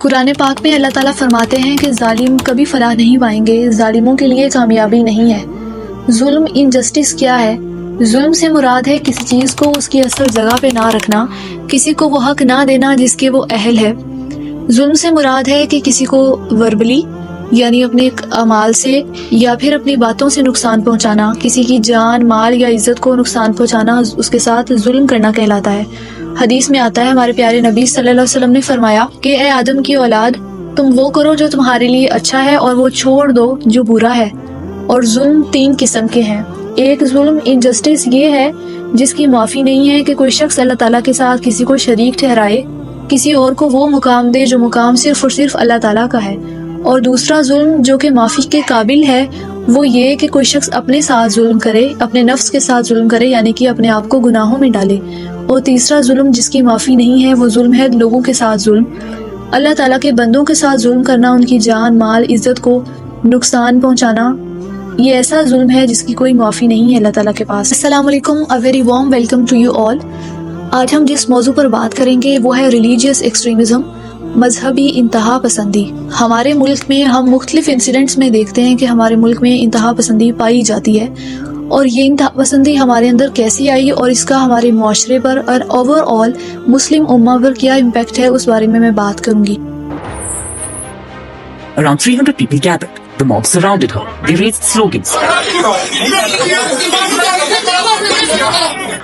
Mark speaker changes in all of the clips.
Speaker 1: قرآن پاک میں اللہ تعالیٰ فرماتے ہیں کہ ظالم کبھی فلاح نہیں پائیں گے، ظالموں کے لیے کامیابی نہیں ہے۔ ظلم انجسٹس کیا ہے؟ ظلم سے مراد ہے کسی چیز کو اس کی اصل جگہ پہ نہ رکھنا، کسی کو وہ حق نہ دینا جس کے وہ اہل ہے۔ ظلم سے مراد ہے کہ کسی کو وربلی یعنی اپنے اعمال سے یا پھر اپنی باتوں سے نقصان پہنچانا، کسی کی جان، مال یا عزت کو نقصان پہنچانا اس کے ساتھ ظلم کرنا کہلاتا ہے۔ حدیث میں آتا ہے، ہمارے پیارے نبی صلی اللہ علیہ وسلم نے فرمایا کہ اے آدم کی اولاد، تم وہ کرو جو تمہارے لیے اچھا ہے اور وہ چھوڑ دو جو برا ہے۔ اور ظلم 3 قسم کے ہیں۔ ایک ظلم انجسٹس یہ ہے جس کی معافی نہیں ہے کہ کوئی شخص اللہ تعالیٰ کے ساتھ کسی کو شریک ٹھہرائے، کسی اور کو وہ مقام دے جو مقام صرف اور صرف اللہ تعالیٰ کا ہے۔ اور دوسرا ظلم جو کہ معافی کے قابل ہے وہ یہ کہ کوئی شخص اپنے ساتھ ظلم کرے، اپنے نفس کے ساتھ ظلم کرے، یعنی کہ اپنے آپ کو گناہوں میں ڈالے۔ اور تیسرا ظلم جس کی معافی نہیں ہے وہ ظلم ہے لوگوں کے ساتھ ظلم، اللہ تعالیٰ کے بندوں کے ساتھ ظلم کرنا، ان کی جان، مال، عزت کو نقصان پہنچانا۔ یہ ایسا ظلم ہے جس کی کوئی معافی نہیں ہے اللہ تعالیٰ کے پاس۔ السلام علیکم، a very warm welcome to you all۔ آج ہم جس موضوع پر بات کریں گے وہ ہے ریلیجیس ایکسٹریمزم، مذہبی انتہا پسندی۔ ہمارے ملک میں ہم مختلف انسیڈنٹس میں دیکھتے ہیں کہ ہمارے ملک میں انتہا پسندی پائی جاتی ہے، اور یہ انتہا پسندی ہمارے اندر کیسی آئی اور اس کا ہمارے معاشرے پر اور اوور آل مسلم امہ پر کیا امپیکٹ ہے، اس بارے میں بات کروں گی۔
Speaker 2: Around 300 people gathered. The mob surrounded her. They raised slogans.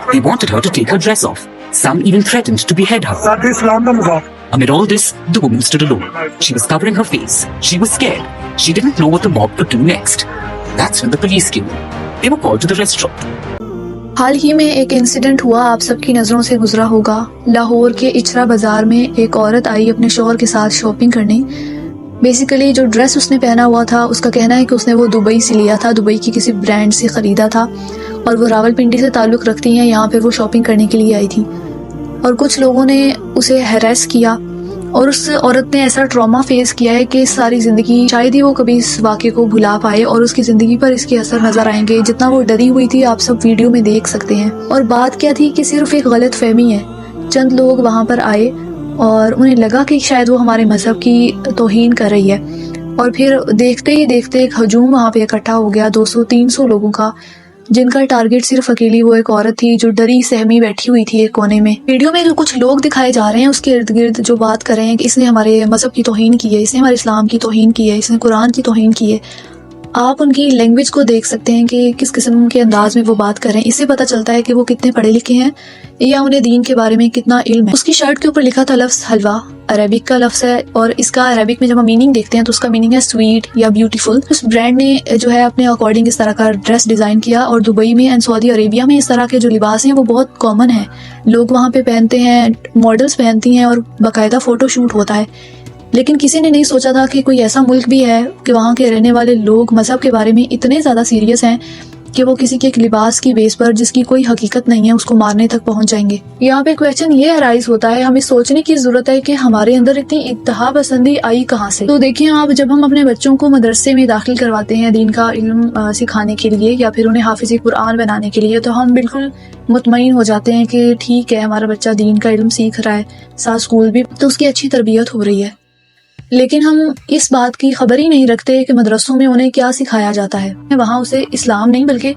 Speaker 2: They wanted her to take her dress off. Some even threatened to behead her. Amid all this, the woman stood alone. She was covering her face. She was scared. She didn't know what the mob would do next. That's when the police came. They were called to the restaurant.
Speaker 1: حال ہی میں ایک incident ہوا، آپ سب کی نظروں سے گزرا ہوگا۔ لاہور کے اچرا بازار میں ایک عورت آئی اپنے شوہر کے ساتھ شاپنگ کرنے۔ بیسیکلی جو ڈریس اس نے پہنا ہوا تھا اس کا کہنا ہے کہ اس نے وہ دبئی سے لیا تھا، دبئی کی کسی برانڈ سے خریدا تھا، اور وہ راولپنڈی سے تعلق رکھتی ہیں، یہاں پہ وہ شاپنگ کرنے کے لیے آئی تھی۔ اور کچھ لوگوں نے اسے ہیریس کیا، اور اس عورت نے ایسا ٹراما فیس کیا ہے کہ ساری زندگی شاید ہی وہ کبھی اس واقعے کو بھلا پائے، اور اس کی زندگی پر اس کے اثر نظر آئیں گے۔ جتنا وہ ڈری ہوئی تھی آپ سب ویڈیو میں دیکھ سکتے ہیں۔ اور بات کیا تھی کہ صرف ایک غلط فہمی ہے، چند لوگ وہاں پر آئے اور انہیں لگا کہ شاید وہ ہمارے مذہب کی توہین کر رہی ہے، اور پھر دیکھتے ہی دیکھتے ایک ہجوم وہاں پہ اکٹھا ہو گیا 200-300 لوگوں کا، جن کا ٹارگٹ صرف اکیلی وہ ایک عورت تھی جو ڈری سہمی بیٹھی ہوئی تھی ایک کونے میں۔ ویڈیو میں جو کچھ لوگ دکھائے جا رہے ہیں اس کے ارد گرد جو بات کر رہے ہیں کہ اس نے ہمارے مذہب کی توہین کی ہے، اس نے ہمارے اسلام کی توہین کی ہے، اس نے قرآن کی توہین کی ہے۔ آپ ان کی لینگویج کو دیکھ سکتے ہیں کہ کس قسم کے انداز میں وہ بات کر رہے ہیں، اس سے پتہ چلتا ہے کہ وہ کتنے پڑھے لکھے ہیں یا انہیں دین کے بارے میں کتنا علم ہے۔ اس کی شرٹ کے اوپر لکھا تھا لفظ حلوہ، عربک کا لفظ ہے، اور اس کا عربک میں جب ہم میننگ دیکھتے ہیں تو اس کا میننگ ہے سویٹ یا بیوٹیفل۔ اس برانڈ نے جو ہے اپنے اکارڈنگ اس طرح کا ڈریس ڈیزائن کیا، اور دبئی میں اینڈ سعودی عربیہ میں اس طرح کے جو لباس ہیں وہ بہت کامن ہیں، لوگ وہاں پہ پہنتے ہیں، ماڈلز پہنتی ہیں، اور باقاعدہ فوٹو شوٹ ہوتا ہے۔ لیکن کسی نے نہیں سوچا تھا کہ کوئی ایسا ملک بھی ہے کہ وہاں کے رہنے والے لوگ مذہب کے بارے میں اتنے زیادہ سیریس ہیں کہ وہ کسی کے ایک لباس کی بیس پر جس کی کوئی حقیقت نہیں ہے اس کو مارنے تک پہنچ جائیں گے۔ یہاں پہ کویسچن یہ ارائز ہوتا ہے، ہمیں سوچنے کی ضرورت ہے کہ ہمارے اندر اتنی انتہا پسندی آئی کہاں سے۔ تو دیکھیں آپ، جب ہم اپنے بچوں کو مدرسے میں داخل کرواتے ہیں دین کا علم سکھانے کے لیے یا پھر انہیں حافظ قرآن بنانے کے لیے، تو ہم بالکل مطمئن ہو جاتے ہیں کہ ٹھیک ہے ہمارا بچہ دین کا علم سیکھ رہا ہے، ساتھ اسکول بھی، تو اس کی اچھی تربیت ہو رہی ہے۔ لیکن ہم اس بات کی خبر ہی نہیں رکھتے کہ مدرسوں میں انہیں کیا سکھایا جاتا ہے۔ وہاں اسے اسلام نہیں بلکہ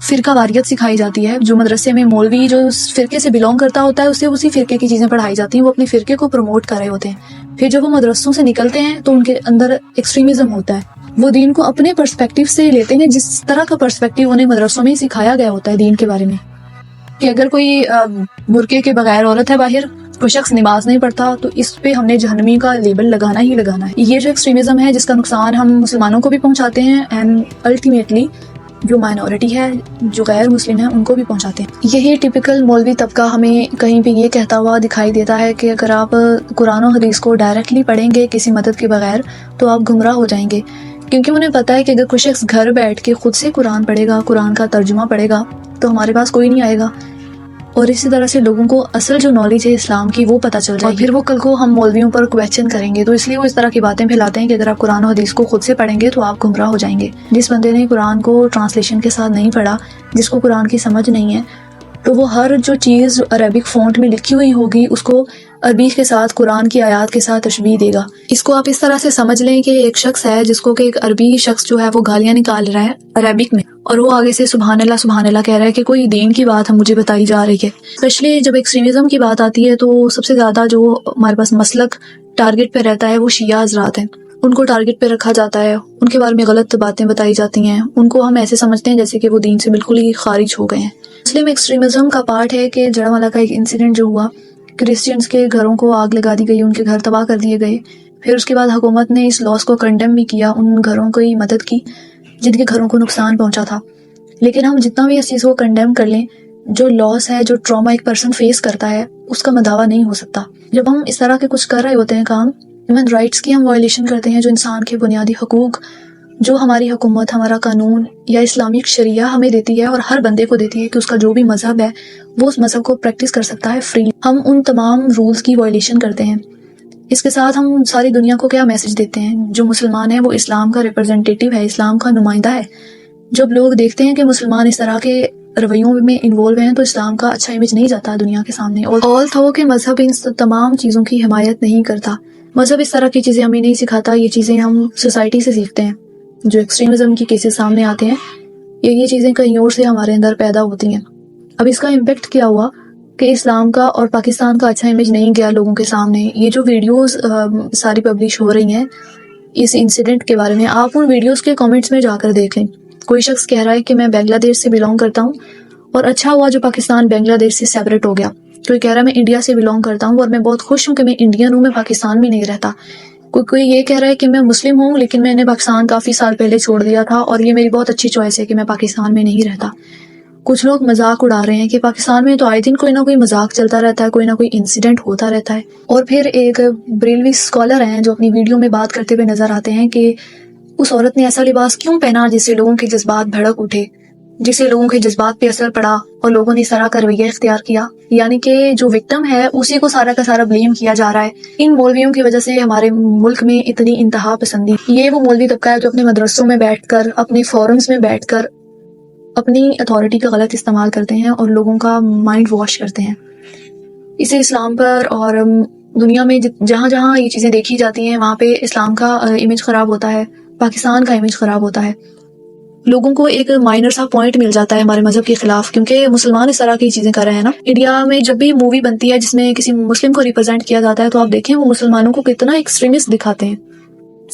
Speaker 1: فرقہ واریت سکھائی جاتی ہے۔ جو مدرسے میں مولوی جو اس فرقے سے بلونگ کرتا ہوتا ہے اسے اسی فرقے کی چیزیں پڑھائی جاتی ہیں، وہ اپنے فرقے کو پروموٹ کر رہے ہوتے ہیں۔ پھر جب وہ مدرسوں سے نکلتے ہیں تو ان کے اندر ایکسٹریمزم ہوتا ہے، وہ دین کو اپنے پرسپیکٹیو سے لیتے ہیں، جس طرح کا پرسپیکٹیو انہیں مدرسوں میں سکھایا گیا ہوتا ہے دین کے بارے میں، کہ اگر کوئی برقعے کے بغیر عورت ہے باہر، کوئی شخص نماز نہیں پڑھتا، تو اس پہ ہم نے جہنمی کا لیبل لگانا ہی لگانا ہے۔ یہ جو ایکسٹریمزم ہے جس کا نقصان ہم مسلمانوں کو بھی پہنچاتے ہیں اینڈ الٹیمیٹلی جو مائنورٹی ہے، جو غیر مسلم ہیں، ان کو بھی پہنچاتے ہیں۔ یہی ٹپیکل مولوی طبقہ ہمیں کہیں پہ یہ کہتا ہوا دکھائی دیتا ہے کہ اگر آپ قرآن و حدیث کو ڈائریکٹلی پڑھیں گے کسی مدد کے بغیر تو آپ گمراہ ہو جائیں گے، کیونکہ انہیں پتہ ہے کہ اگر کوئی شخص گھر بیٹھ کے خود سے قرآن پڑھے گا، قرآن کا ترجمہ پڑھے گا، تو ہمارے پاس کوئی نہیں آئے گا، اور اسی طرح سے لوگوں کو اصل جو نالج ہے اسلام کی وہ پتہ چل جائے گی، اور پھر وہ کل کو ہم مولویوں پر کویسچن کریں گے، تو اس لیے وہ اس طرح کی باتیں پھیلاتے ہیں کہ اگر آپ قرآن و حدیث کو خود سے پڑھیں گے تو آپ گمراہ ہو جائیں گے۔ جس بندے نے قرآن کو ٹرانسلیشن کے ساتھ نہیں پڑھا، جس کو قرآن کی سمجھ نہیں ہے، تو وہ ہر جو چیز عربک فونٹ میں لکھی ہوئی ہوگی اس کو عربی کے ساتھ قرآن کی آیات کے ساتھ تشبیہ دے گا. اس کو آپ اس طرح سے سمجھ لیں کہ ایک شخص ہے جس کو کہ ایک عربی شخص جو ہے وہ گالیاں نکال رہا ہے عربک میں، اور وہ آگے سے سبحان اللہ کہہ رہا ہے کہ کوئی دین کی بات ہم مجھے بتائی جا رہی ہے. اسپیشلی جب ایکسٹریمزم کی بات آتی ہے تو سب سے زیادہ جو ہمارے پاس مسلک ٹارگٹ پہ رہتا ہے وہ شیعہ حضرات ہیں. ان کو ٹارگٹ پہ رکھا جاتا ہے، ان کے بارے میں غلط باتیں بتائی جاتی ہیں، ان کو ہم ایسے سمجھتے ہیں جیسے کہ وہ دین سے بالکل ہی خارج ہو گئے ہیں. مسلم ایکسٹریمزم کا پارٹ ہے کہ جڑوالا کا ایک انسیڈنٹ جو ہوا، کرسچنز کے گھروں کو آگ لگا دی گئی، ان کے گھر تباہ کر دیے گئے. پھر اس کے بعد حکومت نے اس لاس کو کنڈیم بھی کیا، ان گھروں کی مدد کی جن کے گھروں کو نقصان پہنچا تھا. لیکن ہم جتنا بھی اس چیز کو کنڈیم کر لیں، جو لاس ہے، جو ٹراما ایک پرسن فیس کرتا ہے، اس کا مداوع نہیں ہو سکتا. جب ہم اس طرح کے کچھ کر رہے ہوتے ہیں کام، ہیومن رائٹس کی ہم وائلیشن کرتے ہیں، جو انسان کے بنیادی حقوق جو ہماری حکومت، ہمارا قانون یا اسلامک شریعہ ہمیں دیتی ہے اور ہر بندے کو دیتی ہے کہ اس کا جو بھی مذہب ہے وہ اس مذہب کو پریکٹس کر سکتا ہے فری، ہم ان تمام رولز کی وائلیشن کرتے ہیں. اس کے ساتھ ہم ساری دنیا کو کیا میسج دیتے ہیں؟ جو مسلمان ہے وہ اسلام کا ریپرزنٹیٹیو ہے، اسلام کا نمائندہ ہے. جب لوگ دیکھتے ہیں کہ مسلمان اس طرح کے رویوں میں انوالو ہیں تو اسلام کا اچھا امیج نہیں جاتا دنیا کے سامنے. اور تھو کہ مذہب ان تمام چیزوں کی حمایت نہیں کرتا، مذہب اس طرح کی چیزیں ہمیں نہیں سکھاتا. یہ چیزیں ہم سوسائٹی سے سیکھتے ہیں. جو ایکسٹریمزم کی کیسز سامنے آتے ہیں، یہ چیزیں کہیں اور سے ہمارے اندر پیدا ہوتی ہیں. اب اس کا امپیکٹ کیا ہوا کہ اسلام کا اور پاکستان کا اچھا امیج نہیں گیا لوگوں کے سامنے. یہ جو ویڈیوز ساری پبلش ہو رہی ہیں اس انسیڈنٹ کے بارے میں، آپ ان ویڈیوز کے کامنٹس میں جا کر دیکھ لیں. کوئی شخص کہہ رہا ہے کہ میں بنگلہ دیش سے بلونگ کرتا ہوں اور اچھا ہوا جو پاکستان بنگلہ دیش سے سیپریٹ ہو گیا. کوئی کہہ رہا ہے میں انڈیا سے بلونگ کرتا ہوں اور میں بہت خوش ہوں کہ میں انڈین ہوں، میں پاکستان میں نہیں رہتا. کوئی یہ کہہ رہا ہے کہ میں مسلم ہوں لیکن میں نے پاکستان کافی سال پہلے چھوڑ دیا تھا اور یہ میری بہت اچھی چوائس ہے کہ میں پاکستان میں نہیں رہتا. کچھ لوگ مذاق اڑا رہے ہیں کہ پاکستان میں تو آئے دن کوئی نہ کوئی مذاق چلتا رہتا ہے، کوئی نہ کوئی انسیڈنٹ ہوتا رہتا ہے. اور پھر ایک بریلوی اسکالر ہیں جو اپنی ویڈیو میں بات کرتے ہوئے نظر آتے ہیں کہ اس عورت نے ایسا لباس کیوں پہنا جس سے لوگوں کے جذبات بھڑک اٹھے، جس سے لوگوں کے جذبات پہ اثر پڑا اور لوگوں نے اس طرح کا رویہ اختیار کیا. یعنی کہ جو وکٹم ہے اسی کو سارا کا سارا بلیم کیا جا رہا ہے. ان مولویوں کی وجہ سے ہمارے ملک میں اتنی انتہا پسندی. یہ وہ مولوی طبقہ ہے جو اپنے مدرسوں میں بیٹھ کر، اپنے فورمز میں بیٹھ کر اپنی اتھارٹی کا غلط استعمال کرتے ہیں اور لوگوں کا مائنڈ واش کرتے ہیں. اسے اسلام پر اور دنیا میں جہاں جہاں یہ چیزیں دیکھی جاتی ہیں وہاں پہ اسلام کا امیج خراب ہوتا ہے، پاکستان کا امیج خراب ہوتا ہے. لوگوں کو ایک مائنر سا پوائنٹ مل جاتا ہے ہمارے مذہب کے خلاف، کیونکہ مسلمان اس طرح کی چیزیں کر رہے ہیں نا. انڈیا میں جب بھی مووی بنتی ہے جس میں کسی مسلم کو ریپرزینٹ کیا جاتا ہے تو آپ دیکھیں وہ مسلمانوں کو کتنا ایکسٹریمسٹ دکھاتے ہیں.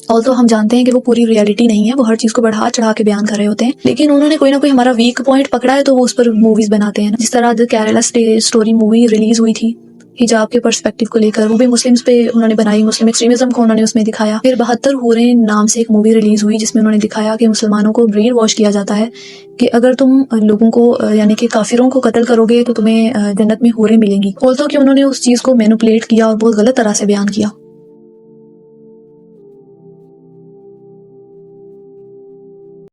Speaker 1: اور تو ہم جانتے ہیں کہ وہ پوری ریالٹی نہیں ہے، وہ ہر چیز کو بڑھا چڑھا کے بیان کر رہے ہوتے ہیں، لیکن انہوں نے کوئی نہ کوئی ہمارا ویک پوائنٹ پکڑا ہے تو وہ اس پر موویز بناتے ہیں. جس طرح کیرلا اسٹوری مووی ریلیز ہوئی تھی حجاب کے پرسپیکٹو کو لے کر، وہ بھی مسلمز پہ انہوں نے بنائی، مسلم ایکسٹریمزم کو انہوں نے اس میں دکھایا. پھر 72 حوریں نام سے ایک مووی ریلیز ہوئی جس میں انہوں نے دکھایا کہ مسلمانوں کو برین واش کیا جاتا ہے کہ اگر تم لوگوں کو یعنی کہ کافروں کو قتل کرو گے تو تمہیں جنت میں حوریں ملیں گی. آلسو کہ انہوں نے اس چیز کو مینوپولیٹ کیا اور بہت غلط طرح سے بیان کیا.